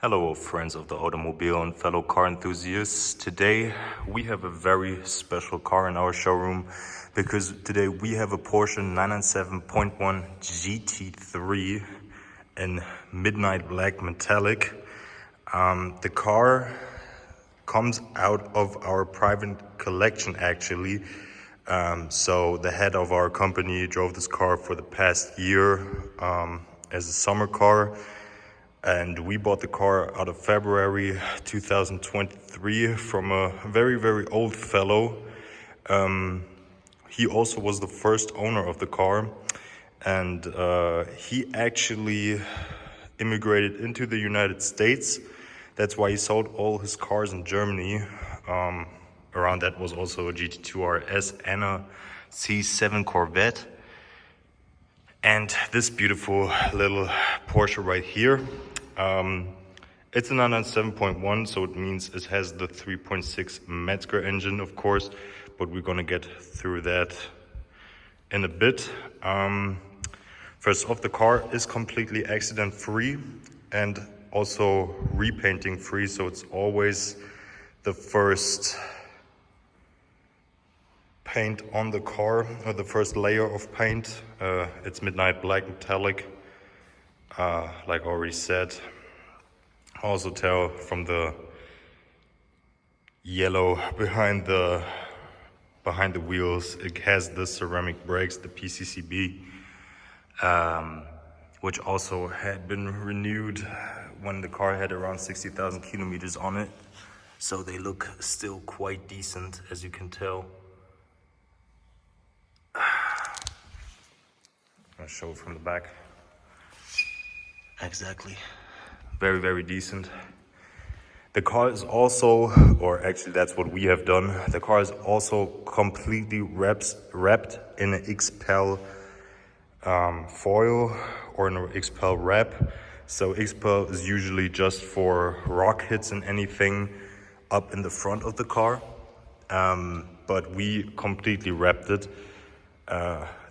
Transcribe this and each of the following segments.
Hello friends of the automobile and fellow car enthusiasts. Today we have a very special car in our showroom because today we have a Porsche 997.1 GT3 in midnight black metallic. The car comes out of our private collection actually. So the head of our company drove this car for the past year as a summer car. And we bought the car out of February 2023 from a very, very old fellow. He also was the first owner of the car. And he actually immigrated into the United States. That's why he sold all his cars in Germany. Around that was also a GT2 RS and a C7 Corvette. And this beautiful little Porsche right here. It's a 997.1, so it means it has the 3.6 Metzger engine, of course, but we're gonna get through that in a bit. First off, the car is completely accident-free and also repainting free, so it's always the first paint on the car, or the first layer of paint. It's midnight black metallic, like I already said. Also tell from the yellow behind the wheels, it has the ceramic brakes, the PCCB, which also had been renewed when the car had around 60,000 kilometers on it. So they look still quite decent, as you can tell. I'll show it from the back. Exactly. Very, very decent. The car is also, or actually that's what we have done, the car is also completely wrapped in an XPEL foil or an XPEL wrap. So XPEL is usually just for rock hits and anything up in the front of the car. But we completely wrapped it.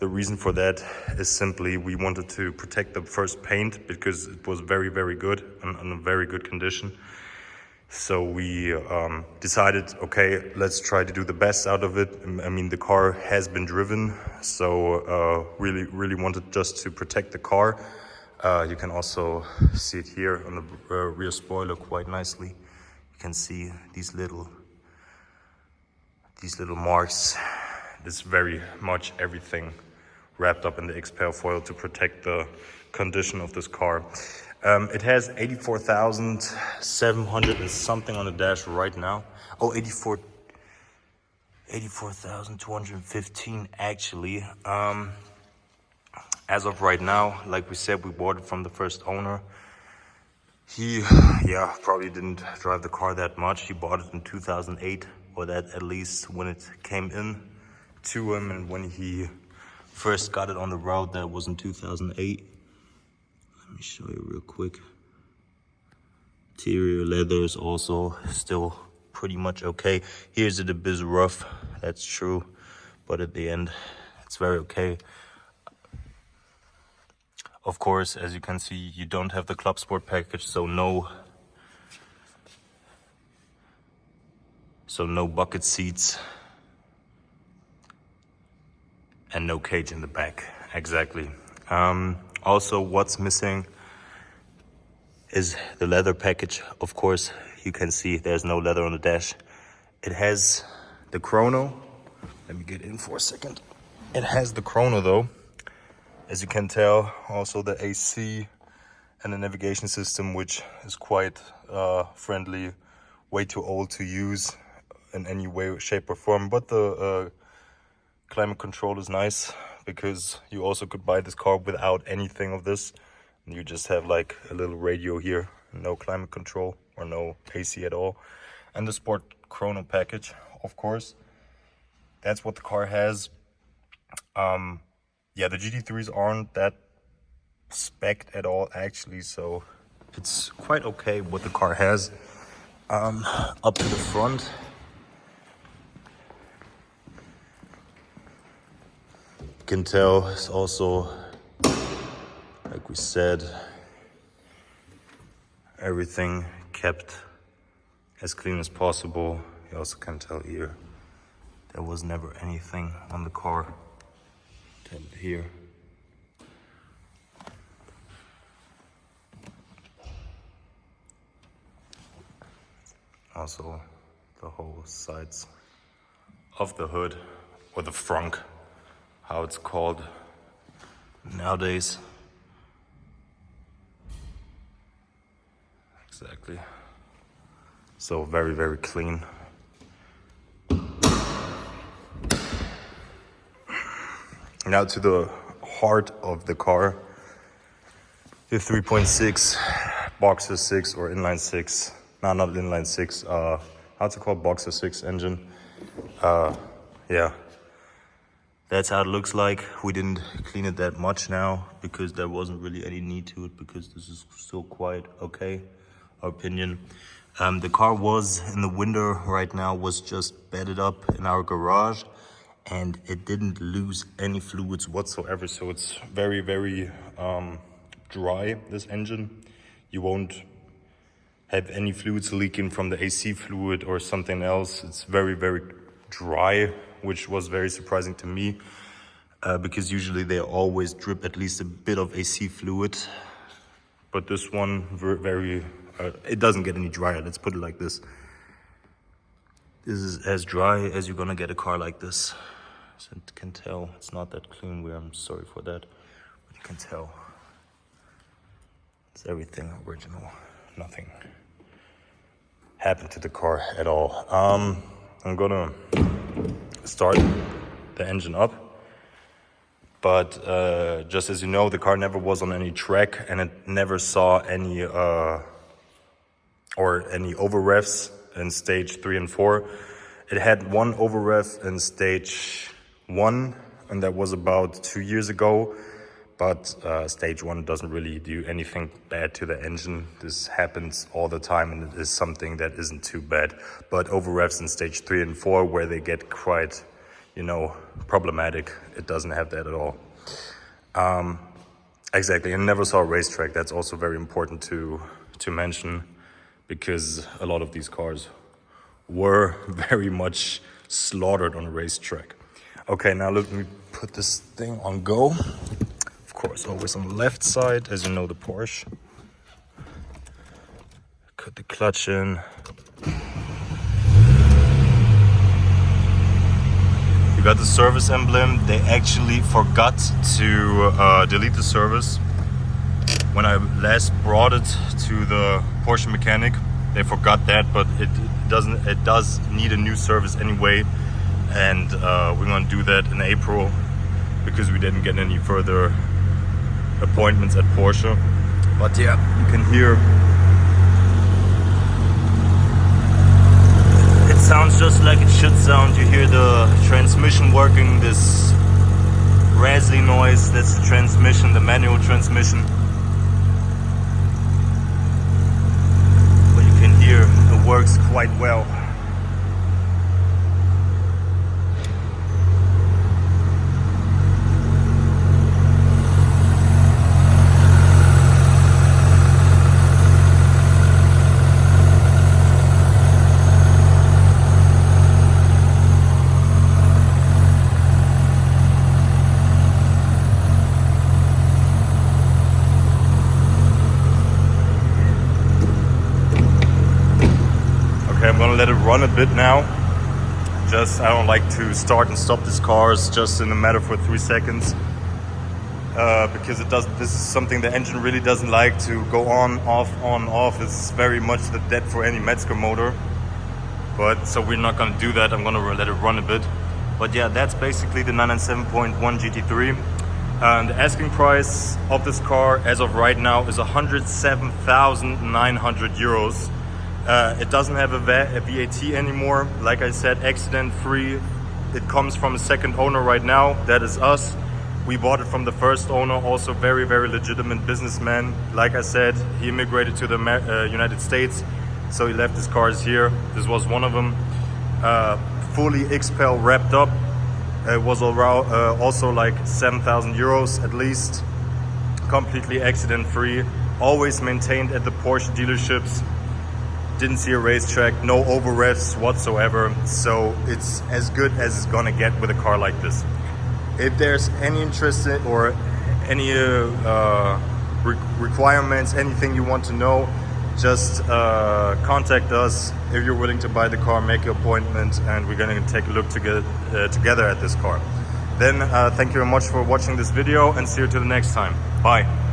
The reason for that is simply we wanted to protect the first paint because it was very, very good and in a very good condition. So we decided, okay, let's try to do the best out of it. I mean, the car has been driven, so really, really wanted just to protect the car. You can also see it here on the rear spoiler quite nicely. You can see these little marks. It's very much everything wrapped up in the XPEL foil to protect the condition of this car. It has 84,700 and something on the dash right now. Oh, 84,215 actually. As of right now, like we said, we bought it from the first owner. He, probably didn't drive the car that much. He bought it in 2008, or that at least when it came in to him, and when he first got it on the road, that was in 2008. Let me show you real quick. Interior leather is also still pretty much okay. Here's it a bit rough, that's true, but at the end it's very okay. Of course, as you can see, you don't have the Club Sport package, so no bucket seats and no cage in the back. Exactly. Also, what's missing is the leather package. Of course, you can see there's no leather on the dash. It has the chrono. Let me get in for a second. It has the chrono though. As you can tell, also the AC and the navigation system, which is quite friendly, way too old to use in any way, shape or form. But the climate control is nice because you also could buy this car without anything of this. You just have like a little radio here, no climate control or no AC at all. And the Sport Chrono package, of course. That's what the car has. Yeah, the GT3s aren't that spec'd at all actually, so it's quite okay what the car has. Up to the front. You can tell it's also, like we said, Everything kept as clean as possible. You also can tell here there was never anything on the car. Here. Also the whole sides of the hood, or the frunk, how it's called nowadays. Exactly. So very, very clean. Now to the heart of the car. The 3.6 Boxer 6 or inline 6. No, not inline 6. How's it called? Boxer 6 engine. Yeah. That's how it looks like. We didn't clean it that much now because there wasn't really any need to it, because this is still quite okay, our opinion. The car was in the winter right now, was just bedded up in our garage, and it didn't lose any fluids whatsoever. So it's very, very dry, this engine. You won't have any fluids leaking from the AC fluid or something else. It's very, very dry, which was very surprising to me, because usually they always drip at least a bit of AC fluid. But this one, it doesn't get any drier, let's put it like this. This is as dry as you're gonna get a car like this. So you can tell it's not that clean. I'm sorry for that, but you can tell it's everything original. Nothing happened to the car at all. I'm gonna start the engine up, but just as you know, the car never was on any track, and it never saw any over revs in stage 3 and 4. It had one over rev in stage 1, and that was about 2 years ago. But stage 1 doesn't really do anything bad to the engine. This happens all the time, and it is something that isn't too bad. But over revs in stage 3 and 4, where they get quite, problematic, it doesn't have that at all. Exactly, and never saw a racetrack. That's also very important to mention, because a lot of these cars were very much slaughtered on a racetrack. Okay, now let me put this thing on go. Of course, always on the left side, as you know, the Porsche. Cut the clutch in. You got the service emblem. They actually forgot to delete the service. When I last brought it to the Porsche mechanic, they forgot that, but it does need a new service anyway, and we're gonna do that in April, because we didn't get any further appointments at Porsche. But yeah, you can hear it sounds just like it should sound. You hear the transmission working, this razzly noise. That's the transmission, the manual transmission. But you can hear it works quite well. I'm gonna let it run a bit now. I don't like to start and stop these cars just in a matter for 3 seconds, because this is something the engine really doesn't like, to go on, off. It's very much the death for any Metzger motor. But so we're not gonna do that. I'm gonna let it run a bit. But yeah, that's basically the 997.1 GT3. The asking price of this car as of right now is 107,900 euros. It doesn't have a VAT anymore. Like I said, accident free. It comes from a second owner right now. That is us. We bought it from the first owner, also very, very legitimate businessman. Like I said, he immigrated to the United States, so he left his cars here. This was one of them. Fully XPEL wrapped up. It was also like 7,000 euros at least. Completely accident free. always maintained at the Porsche dealerships. Didn't see a racetrack, no over revs whatsoever. So it's as good as it's gonna get with a car like this. If there's any interest in, or any requirements, anything you want to know, just contact us. If you're willing to buy the car, make an appointment, and we're gonna take a look together at this car. Then thank you very much for watching this video, and see you till the next time. Bye.